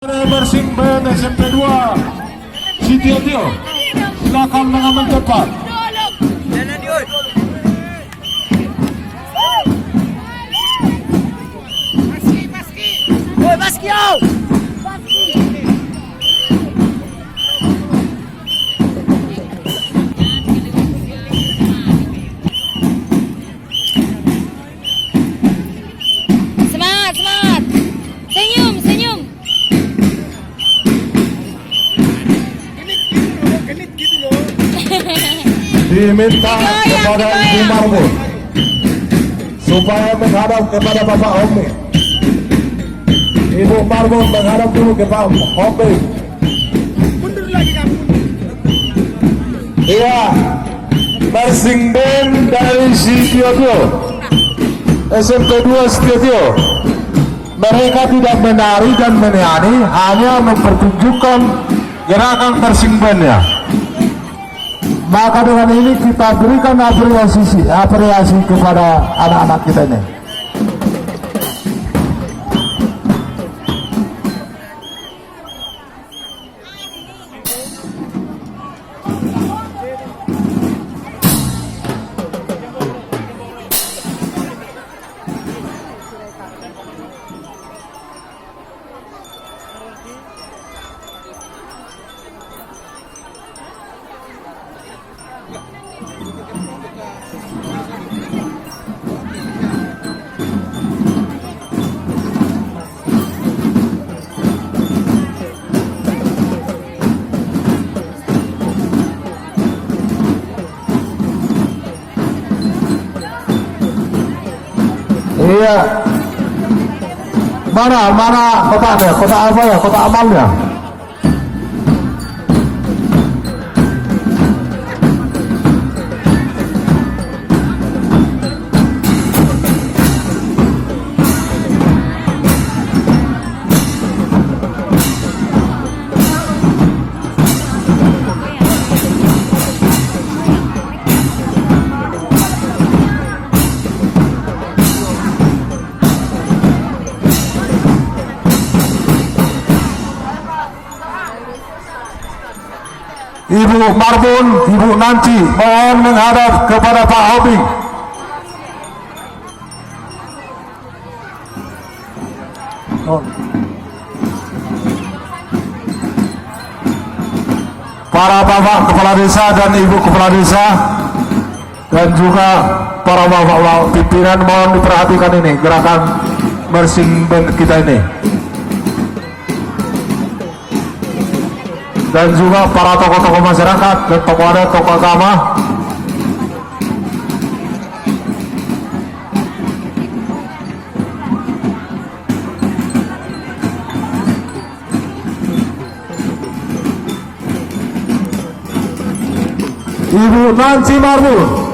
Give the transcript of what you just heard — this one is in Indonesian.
Bersimpen SMP 2 Siti Tio silakan mengaman cepat. Semangat, semangat. Senyum, senyum. Diminta kepada Ibu Marbun supaya menghadap kepada Bapak Homi. Ibu Marbun menghadap dulu ke Pak Homi. Mundur lagi kamu. Iya, bersimpen dari Siti Tio SMP 2 Siti Tio. Mereka tidak menari dan menyanyi, hanya mempertunjukkan gerakan bersimpennya. Maka dengan ini kita berikan apresiasi kepada anak-anak kita ini. Iya. Mana kotanya? Kota apa ya? Kota amalnya. Ibu Marbun, Ibu Nanci, mohon menghadap kepada Pak Hobi. Para bapak kepala desa dan ibu kepala desa dan juga para bapak pimpinan, mohon diperhatikan ini gerakan bersimpen kita ini. Dan juga para tokoh-tokoh masyarakat dan tokoh adat, tokoh agama. Ibu Nanci Marbun.